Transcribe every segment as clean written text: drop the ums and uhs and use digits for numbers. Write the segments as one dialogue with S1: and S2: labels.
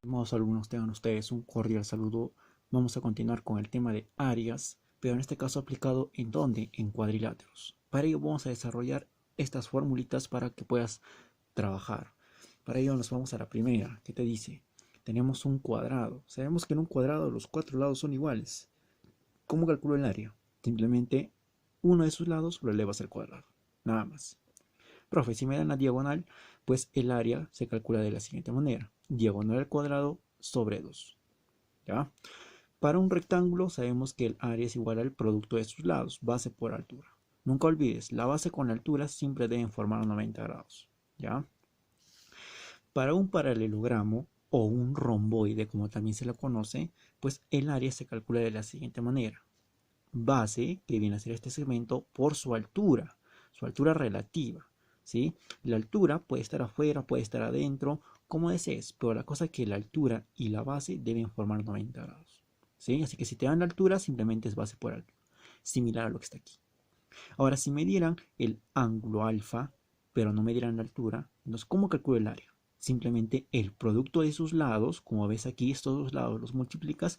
S1: Estimados alumnos, tengan ustedes un cordial saludo. Vamos a continuar con el tema de áreas, pero en este caso aplicado ¿en dónde? En cuadriláteros. Para ello vamos a desarrollar estas formulitas para que puedas trabajar. Para ello nos vamos a la primera, que te dice, tenemos un cuadrado. Sabemos que en un cuadrado los cuatro lados son iguales. ¿Cómo calculo el área? Simplemente uno de sus lados lo elevas al cuadrado, nada más. Profe, si me dan la diagonal, pues el área se calcula de la siguiente manera. Diagonal al cuadrado sobre 2. ¿Ya? Para un rectángulo sabemos que el área es igual al producto de sus lados, base por altura. Nunca olvides, la base con la altura siempre deben formar 90 grados. ¿Ya? Para un paralelogramo o un romboide, como también se lo conoce, pues el área se calcula de la siguiente manera. Base, que viene a ser este segmento, por su altura relativa. ¿Sí? La altura puede estar afuera, puede estar adentro, como desees, pero la cosa es que la altura y la base deben formar 90 grados. ¿Sí? Así que si te dan la altura, simplemente es base por altura, similar a lo que está aquí. Ahora, si me dieran el ángulo alfa, pero no me dieran la altura, entonces, ¿cómo calculo el área? Simplemente el producto de sus lados, como ves aquí, estos dos lados los multiplicas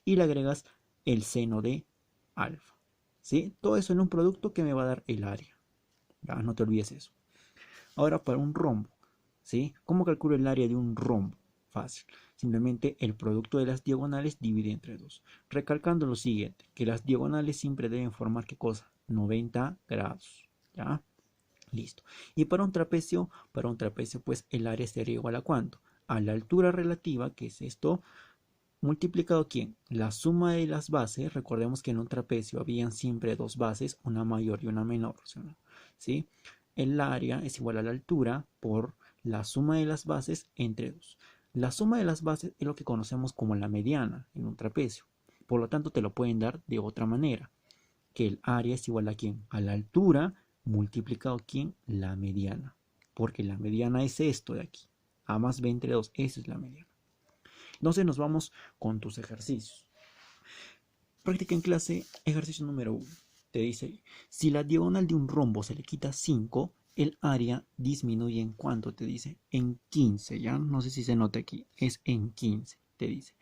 S1: y le agregas el seno de alfa. ¿Sí? Todo eso en un producto que me va a dar el área. Ya, no te olvides eso. Ahora para un rombo, ¿sí? ¿Cómo calculo el área de un rombo? Fácil. Simplemente el producto de las diagonales divide entre 2. Recalcando lo siguiente, que las diagonales siempre deben formar ¿qué cosa? 90 grados. ¿Ya? Listo. Y para un trapecio pues el área sería igual a ¿cuánto? A la altura relativa, que es esto, multiplicado ¿quién? La suma de las bases. Recordemos que en un trapecio habían siempre dos bases, una mayor y una menor, ¿sí? El área es igual a la altura por la suma de las bases entre 2. La suma de las bases es lo que conocemos como la mediana en un trapecio. Por lo tanto, te lo pueden dar de otra manera, que el área es igual a ¿quién? A la altura multiplicado ¿quién? La mediana. Porque la mediana es esto de aquí. A más b entre 2, esa es la mediana. Entonces nos vamos con tus ejercicios. Práctica en clase, ejercicio número 1. Te dice, si la diagonal de un rombo se le quita 5, el área disminuye en ¿cuánto? Te dice, en 15, ¿ya? No sé si se nota aquí, es en 15, te dice.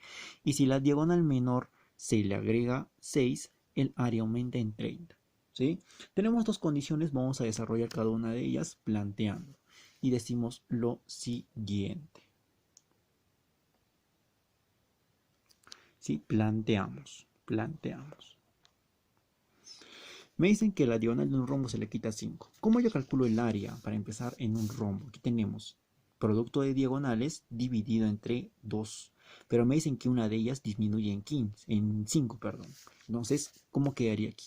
S1: Y si la diagonal menor se le agrega 6, el área aumenta en 30, ¿sí? Tenemos dos condiciones, vamos a desarrollar cada una de ellas planteando. Y decimos lo siguiente. ¿Sí? Planteamos. Me dicen que la diagonal de un rombo se le quita 5. ¿Cómo yo calculo el área para empezar en un rombo? Aquí tenemos producto de diagonales dividido entre 2. Pero me dicen que una de ellas disminuye en 5, perdón. Entonces, ¿cómo quedaría aquí?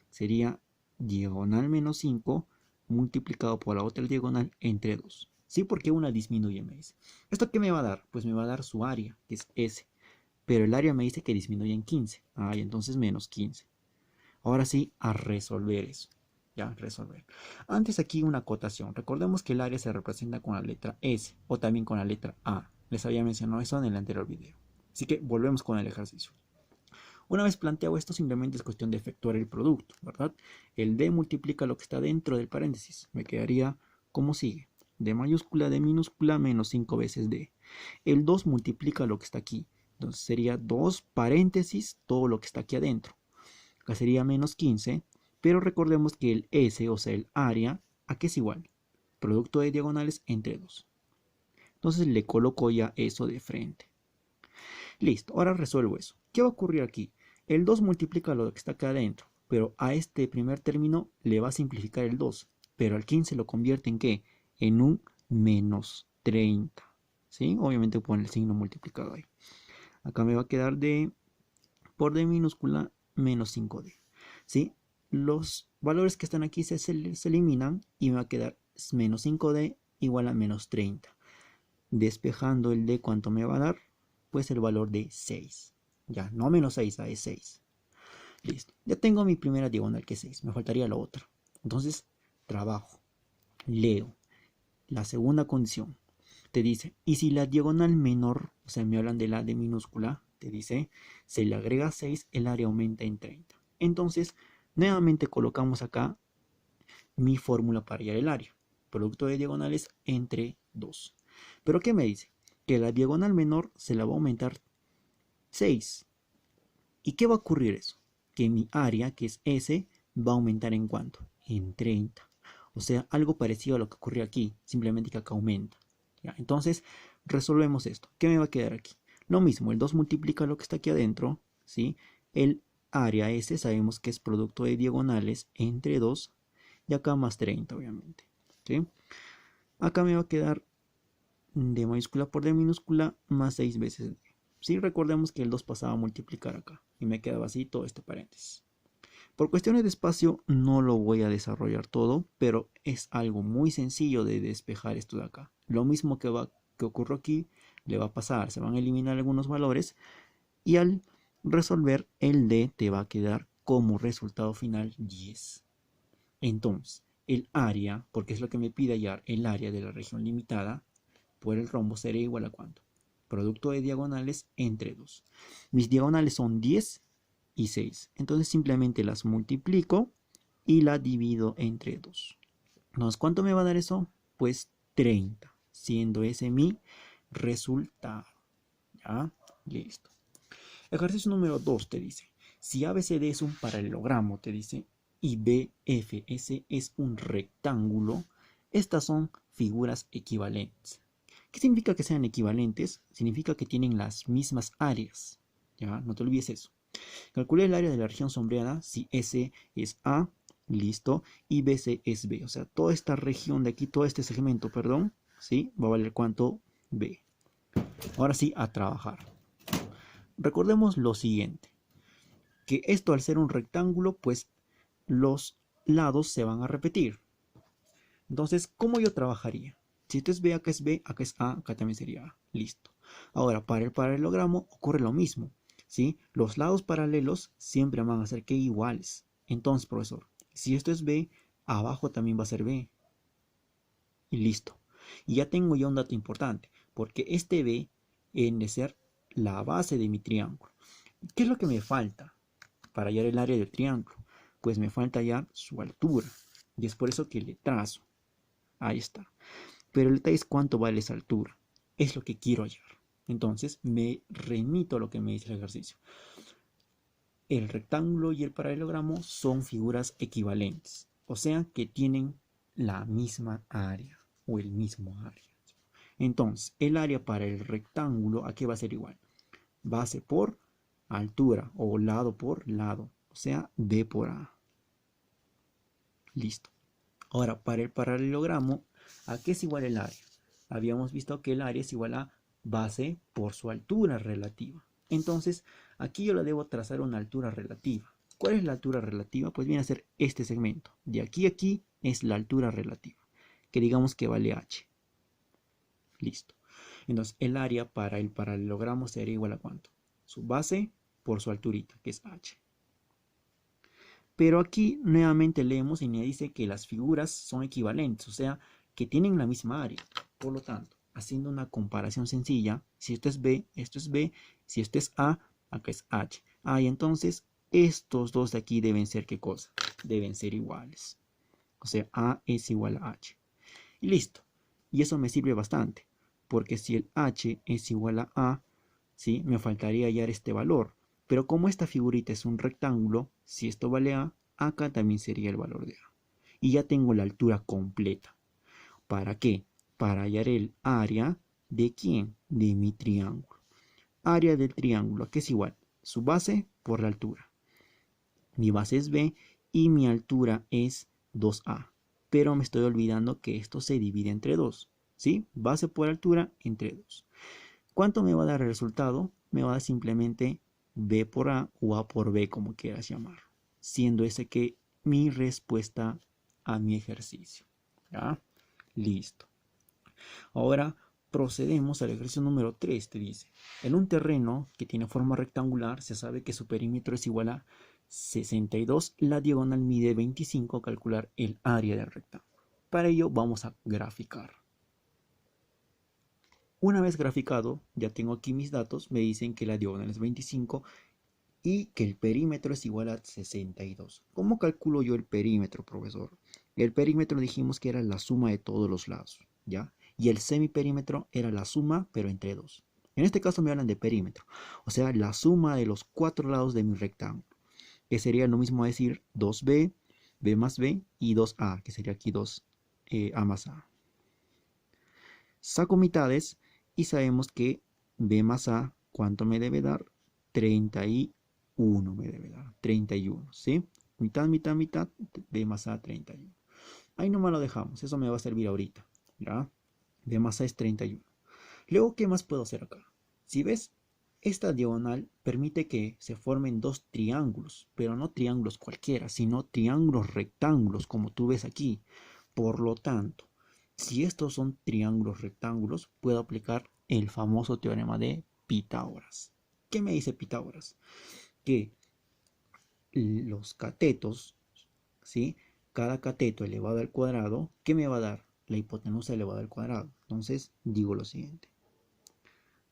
S1: Sería diagonal menos 5 multiplicado por la otra diagonal entre 2. ¿Sí? Porque una disminuye, me dice. ¿Esto qué me va a dar? Pues me va a dar su área, que es S. Pero el área me dice que disminuye en 15. Y entonces menos 15. Ahora sí, a resolver eso. Ya, resolver. Antes aquí una acotación. Recordemos que el área se representa con la letra S o también con la letra A. Les había mencionado eso en el anterior video. Así que volvemos con el ejercicio. Una vez planteado esto, simplemente es cuestión de efectuar el producto, ¿verdad? El D multiplica lo que está dentro del paréntesis. Me quedaría como sigue. D mayúscula, D minúscula, menos 5 veces D. El 2 multiplica lo que está aquí. Entonces sería 2 paréntesis, todo lo que está aquí adentro. Acá sería menos 15, pero recordemos que el S, o sea el área, ¿a qué es igual? Producto de diagonales entre 2. Entonces le coloco ya eso de frente. Listo, ahora resuelvo eso. ¿Qué va a ocurrir aquí? El 2 multiplica lo que está acá adentro, pero a este primer término le va a simplificar el 2, pero al 15 lo convierte en ¿qué? En un menos 30. ¿Sí? Obviamente pone el signo multiplicado ahí. Acá me va a quedar D por D minúscula menos 5D. ¿Sí? Los valores que están aquí se eliminan y me va a quedar menos 5D igual a menos 30. Despejando el D, ¿cuánto me va a dar? Pues el valor de 6. Ya, no menos 6, es 6. Listo. Ya tengo mi primera diagonal que es 6. Me faltaría la otra. Entonces, trabajo. Leo. La segunda condición. Te dice, y si la diagonal menor, o sea, me hablan de la D minúscula, te dice, se le agrega 6, el área aumenta en 30. Entonces, nuevamente colocamos acá mi fórmula para hallar el área. Producto de diagonales entre 2. ¿Pero qué me dice? que la diagonal menor se la va a aumentar 6. ¿Y qué va a ocurrir eso? Que mi área, que es S, va a aumentar ¿en cuánto? En 30. O sea, algo parecido a lo que ocurrió aquí, simplemente que acá aumenta. ¿Ya? Entonces, resolvemos esto. ¿Qué me va a quedar aquí? Lo mismo, el 2 multiplica lo que está aquí adentro, ¿sí? El área S sabemos que es producto de diagonales entre 2 y acá más 30, obviamente. ¿Sí? Acá me va a quedar d mayúscula por d minúscula más 6 veces d. Sí, recordemos que el 2 pasaba a multiplicar acá y me quedaba así todo este paréntesis. Por cuestiones de espacio no lo voy a desarrollar todo, pero es algo muy sencillo de despejar esto de acá. Lo mismo que ocurrió aquí le va a pasar, se van a eliminar algunos valores y al resolver el d te va a quedar como resultado final 10. Entonces, el área, porque es lo que me pide hallar, el área de la región limitada por el rombo sería igual a ¿cuánto? Producto de diagonales entre 2. Mis diagonales son 10 y 6. Entonces simplemente las multiplico y la divido entre 2. Entonces, ¿cuánto me va a dar eso? Pues 30, siendo ese mi resultado. ¿Ya? Listo. Ejercicio número 2 te dice, si ABCD es un paralelogramo, te dice, y BFS es un rectángulo, estas son figuras equivalentes. ¿Qué significa que sean equivalentes? Significa que tienen las mismas áreas. ¿Ya? No te olvides eso. Calculé el área de la región sombreada si S es A, listo, y BC es B. O sea, toda esta región de aquí, todo este segmento, perdón, ¿sí? Va a valer ¿cuánto? B. Ahora sí, a trabajar. Recordemos lo siguiente, que esto al ser un rectángulo, pues los lados se van a repetir. Entonces, ¿cómo yo trabajaría? Si esto es B, acá es B, acá es A, acá también sería A. Listo. Ahora, para el paralelogramo ocurre lo mismo, ¿sí? Los lados paralelos siempre van a ser que iguales. Entonces, profesor, si esto es B, abajo también va a ser B. Y listo. Y ya tengo ya un dato importante, porque este B debe ser la base de mi triángulo. ¿Qué es lo que me falta para hallar el área del triángulo? Pues me falta hallar su altura. Y es por eso que le trazo. Ahí está. Pero el detalle es cuánto vale esa altura. Es lo que quiero hallar. Entonces me remito a lo que me dice el ejercicio. El rectángulo y el paralelogramo son figuras equivalentes. O sea que tienen la misma área o el mismo área. Entonces el área para el rectángulo, ¿a qué va a ser igual? Base por altura o lado por lado. O sea, B por A. Listo. Ahora, para el paralelogramo, ¿a qué es igual el área? Habíamos visto que el área es igual a base por su altura relativa. Entonces, aquí yo le debo trazar una altura relativa. ¿Cuál es la altura relativa? Pues viene a ser este segmento. De aquí a aquí es la altura relativa, que digamos que vale h. Listo. Entonces, el área para el paralelogramo sería igual a ¿cuánto? Su base por su alturita, que es h. Pero aquí nuevamente leemos y me dice que las figuras son equivalentes, o sea, que tienen la misma área. Por lo tanto, haciendo una comparación sencilla, si esto es B, esto es B, si esto es A, acá es H. Y entonces estos dos de aquí deben ser ¿qué cosa? Deben ser iguales. O sea, A es igual a H. Y listo. Y eso me sirve bastante, porque si el H es igual a A, ¿sí? Me faltaría hallar este valor. Pero como esta figurita es un rectángulo, si esto vale A, acá también sería el valor de A. Y ya tengo la altura completa. ¿Para qué? Para hallar el área de ¿quién? De mi triángulo. Área del triángulo, ¿a qué es igual? Su base por la altura. Mi base es B y mi altura es 2A. Pero me estoy olvidando que esto se divide entre 2. ¿Sí? Base por altura entre 2. ¿Cuánto me va a dar el resultado? Me va a dar simplemente B por A o A por B, como quieras llamarlo, siendo ese que mi respuesta a mi ejercicio. ¿Ya? Listo. Ahora procedemos al ejercicio número 3, te dice. En un terreno que tiene forma rectangular, se sabe que su perímetro es igual a 62, la diagonal mide 25, calcular el área del rectángulo. Para ello vamos a graficar. Una vez graficado, ya tengo aquí mis datos, me dicen que la diagonal es 25 y que el perímetro es igual a 62. ¿Cómo calculo yo el perímetro, profesor? El perímetro dijimos que era la suma de todos los lados, ¿ya? y el semiperímetro era la suma, pero entre 2. En este caso me hablan de perímetro, o sea, la suma de los 4 lados de mi rectángulo, que sería lo mismo decir 2b, b más b y 2a, que sería aquí 2a más a. Saco mitades y sabemos que b más a, ¿cuánto me debe dar? 31 me debe dar, 31, ¿sí? Mitad, mitad, mitad, b más a 31. Ahí nomás lo dejamos, eso me va a servir ahorita, ¿ya? B más a es 31. Luego, ¿qué más puedo hacer acá? Si ves, esta diagonal permite que se formen dos triángulos, pero no triángulos cualquiera, sino triángulos rectángulos, como tú ves aquí. Por lo tanto, si estos son triángulos rectángulos, puedo aplicar el famoso teorema de Pitágoras. ¿Qué me dice Pitágoras? Que los catetos, ¿sí? Cada cateto elevado al cuadrado, ¿qué me va a dar? La hipotenusa elevada al cuadrado. Entonces, digo lo siguiente.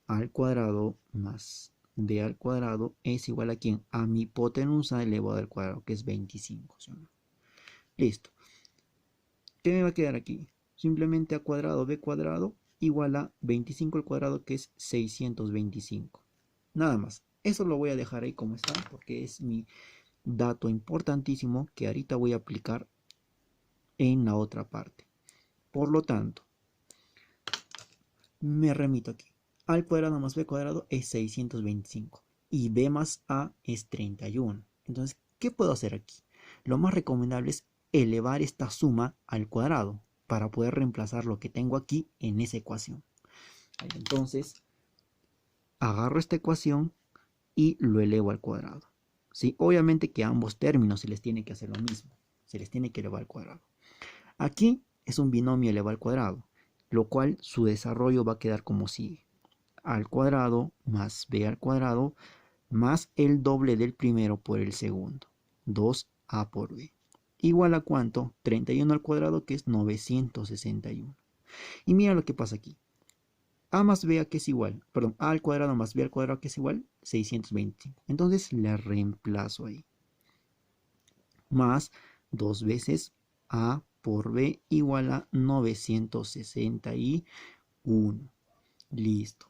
S1: A al cuadrado más b al cuadrado es igual a ¿quién? A mi hipotenusa elevada al cuadrado, que es 25. ¿Sí o no? Listo. ¿Qué me va a quedar aquí? Simplemente a cuadrado b cuadrado igual a 25 al cuadrado, que es 625. Nada más. Eso lo voy a dejar ahí como está, porque es mi dato importantísimo que ahorita voy a aplicar en la otra parte. Por lo tanto, me remito aquí. A al cuadrado más b cuadrado es 625 y b más a es 31. Entonces, ¿qué puedo hacer aquí? Lo más recomendable es elevar esta suma al cuadrado para poder reemplazar lo que tengo aquí en esa ecuación. Entonces, agarro esta ecuación y lo elevo al cuadrado. ¿Sí? Obviamente que a ambos términos se les tiene que hacer lo mismo. Se les tiene que elevar al cuadrado. Aquí es un binomio elevado al cuadrado, lo cual su desarrollo va a quedar como sigue. A al cuadrado más b al cuadrado más el doble del primero por el segundo, 2a por b. Igual a ¿cuánto? 31 al cuadrado, que es 961. Y mira lo que pasa aquí. A más b, que es igual, perdón, a al cuadrado más b al cuadrado, que es igual, 625. Entonces la reemplazo ahí. Más 2 veces a por b igual a 961. Listo.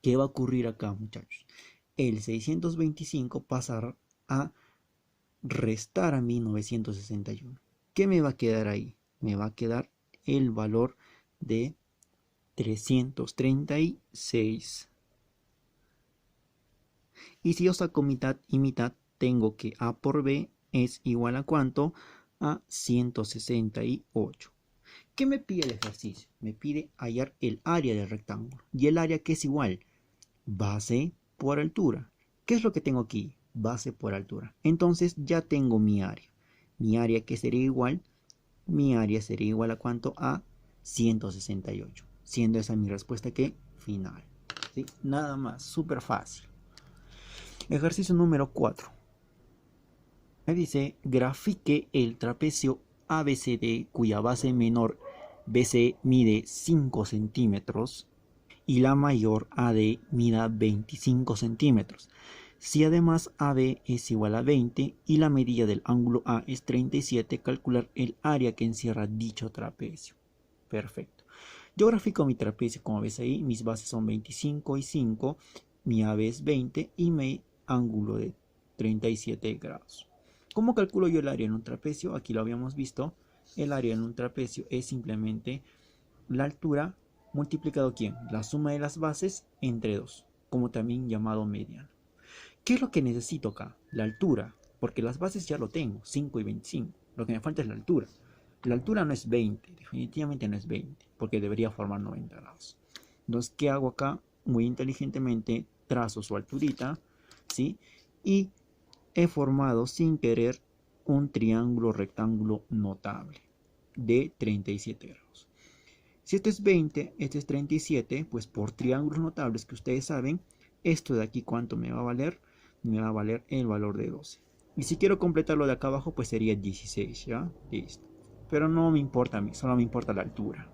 S1: ¿Qué va a ocurrir acá, muchachos? El 625 pasará a restar a mi 961. ¿Qué me va a quedar ahí? Me va a quedar el valor de 336. Y si yo saco mitad y mitad, tengo que a por b es igual a ¿cuánto? A 168. ¿Qué me pide el ejercicio? Me pide hallar el área del rectángulo. ¿Y el área qué es igual? Base por altura. ¿Qué es lo que tengo aquí? Base por altura. Entonces ya tengo mi área. Mi área que sería igual, mi área sería igual a ¿cuánto? A 168. Siendo esa mi respuesta que final. ¿Sí? Nada más, súper fácil. Ejercicio número 4. Me dice, grafique el trapecio ABCD cuya base menor BC mide 5 centímetros y la mayor AD mida 25 centímetros. Si además AB es igual a 20 y la medida del ángulo A es 37, calcular el área que encierra dicho trapecio. Perfecto. Yo grafico mi trapecio, como ves ahí, mis bases son 25 y 5, mi AB es 20 y mi ángulo de 37 grados. ¿Cómo calculo yo el área en un trapecio? Aquí lo habíamos visto. El área en un trapecio es simplemente la altura multiplicado ¿quién? La suma de las bases entre 2, como también llamado mediano. ¿Qué es lo que necesito acá? La altura, porque las bases ya lo tengo, 5 y 25. Lo que me falta es la altura. La altura no es 20, definitivamente no es 20, porque debería formar 90 grados. Entonces, ¿qué hago acá? Muy inteligentemente trazo su alturita, ¿sí? Y he formado sin querer un triángulo rectángulo notable de 37 grados. Si este es 20, este es 37, pues por triángulos notables que ustedes saben, esto de aquí, ¿cuánto me va a valer? Me va a valer el valor de 12. Y si quiero completarlo de acá abajo, pues sería 16, ¿ya? Listo. Pero no me importa a mí, solo me importa la altura.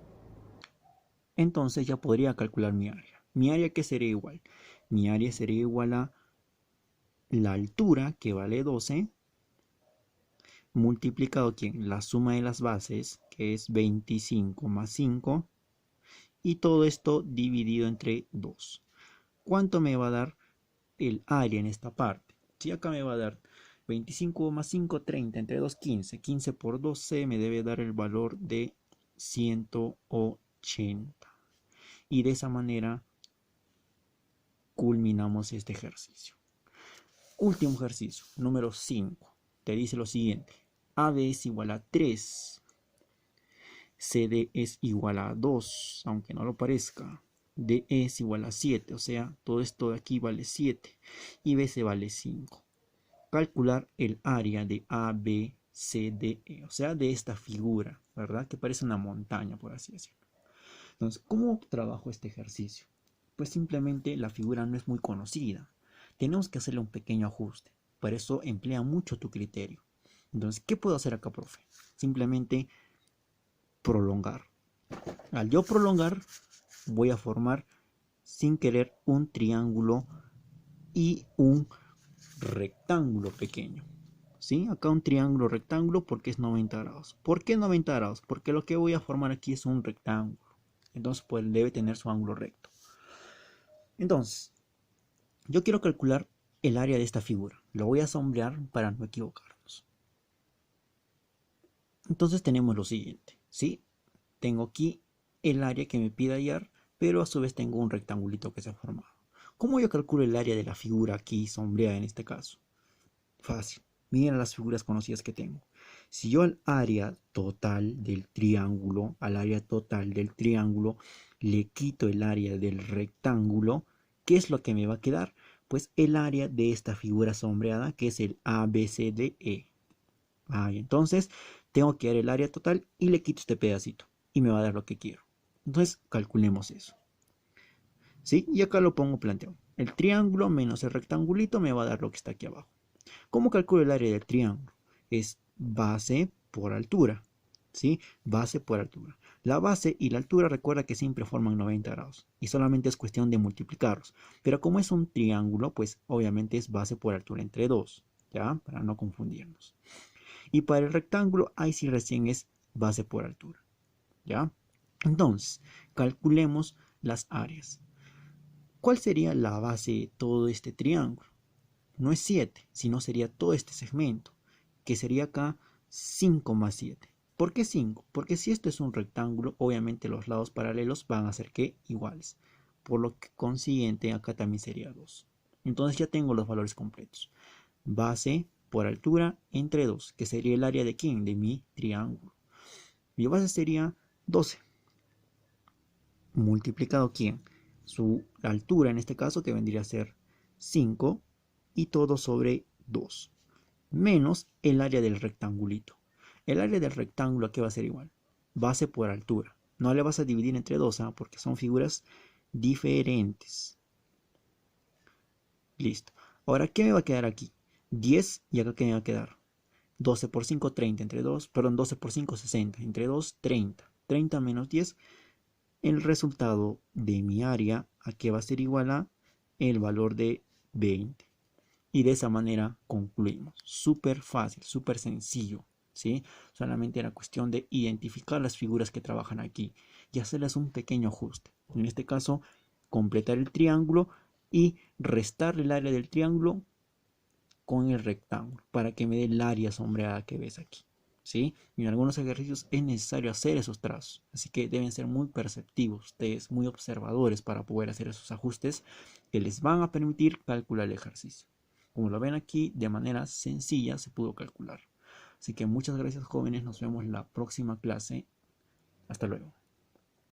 S1: Entonces ya podría calcular mi área. ¿Mi área qué sería igual? Mi área sería igual a la altura, que vale 12, multiplicado ¿quién? La suma de las bases, que es 25 más 5, y todo esto dividido entre 2. ¿Cuánto me va a dar el área en esta parte? Si acá me va a dar 25 más 5, 30, entre 2, 15. 15 por 12 me debe dar el valor de 180. Y de esa manera culminamos este ejercicio. Último ejercicio, número 5. Te dice lo siguiente. AB es igual a 3. CD es igual a 2, aunque no lo parezca. DE es igual a 7, o sea, todo esto de aquí vale 7. Y BC vale 5. Calcular el área de ABCDE, o sea, de esta figura, ¿verdad? Que parece una montaña, por así decirlo. Entonces, ¿cómo trabajo este ejercicio? Pues simplemente la figura no es muy conocida. Tenemos que hacerle un pequeño ajuste. Por eso emplea mucho tu criterio. Entonces, ¿qué puedo hacer acá, profe? Simplemente prolongar. Al yo prolongar, voy a formar sin querer un triángulo y un rectángulo pequeño. ¿Sí? Acá un triángulo rectángulo porque es 90 grados. ¿Por qué 90 grados? Porque lo que voy a formar aquí es un rectángulo. Entonces, pues debe tener su ángulo recto. Entonces, yo quiero calcular el área de esta figura. Lo voy a sombrear para no equivocarnos. Entonces tenemos lo siguiente, ¿sí? Tengo aquí el área que me pide hallar, pero a su vez tengo un rectangulito que se ha formado. ¿Cómo yo calculo el área de la figura aquí sombreada en este caso? Fácil. Miren las figuras conocidas que tengo. Si yo al área total del triángulo, le quito el área del rectángulo, ¿qué es lo que me va a quedar? Pues el área de esta figura sombreada, que es el ABCDE. Entonces tengo que dar el área total y le quito este pedacito y me va a dar lo que quiero. Entonces calculemos eso. ¿Sí? Y acá lo pongo planteado. El triángulo menos el rectangulito me va a dar lo que está aquí abajo. ¿Cómo calculo el área del triángulo? Es base por altura. ¿Sí? Base por altura. La base y la altura recuerda que siempre forman 90 grados y solamente es cuestión de multiplicarlos. Pero como es un triángulo, pues obviamente es base por altura entre 2, ¿ya? Para no confundirnos. Y para el rectángulo, ahí sí recién es base por altura, ¿ya? Entonces, calculemos las áreas. ¿Cuál sería la base de todo este triángulo? No es 7, sino sería todo este segmento, que sería acá 5 más 7. ¿Por qué 5? Porque si esto es un rectángulo, obviamente los lados paralelos van a ser ¿qué? Iguales. Por lo que consiguiente acá también sería 2. Entonces ya tengo los valores completos. Base por altura entre 2, que sería el área de ¿quién? De mi triángulo. Mi base sería 12. Multiplicado ¿quién? Su altura en este caso, que vendría a ser 5, y todo sobre 2, menos el área del rectangulito. El área del rectángulo aquí va a ser igual, base por altura. No le vas a dividir entre 2, porque son figuras diferentes. Listo. Ahora, ¿qué me va a quedar aquí? 10, y acá ¿qué me va a quedar? 12 por 5, 30, entre 2, perdón, 12 por 5, 60, entre 2, 30. 30 menos 10, el resultado de mi área aquí va a ser igual a el valor de 20. Y de esa manera concluimos. Súper fácil, súper sencillo, ¿sí? Solamente era cuestión de identificar las figuras que trabajan aquí y hacerles un pequeño ajuste. En este caso, completar el triángulo y restar el área del triángulo con el rectángulo para que me dé el área sombreada que ves aquí, ¿sí? Y en algunos ejercicios es necesario hacer esos trazos, así que deben ser muy perceptivos ustedes, muy observadores para poder hacer esos ajustes que les van a permitir calcular el ejercicio. Como lo ven aquí, de manera sencilla se pudo calcular. Así que muchas gracias, jóvenes, nos vemos en la próxima clase. Hasta luego.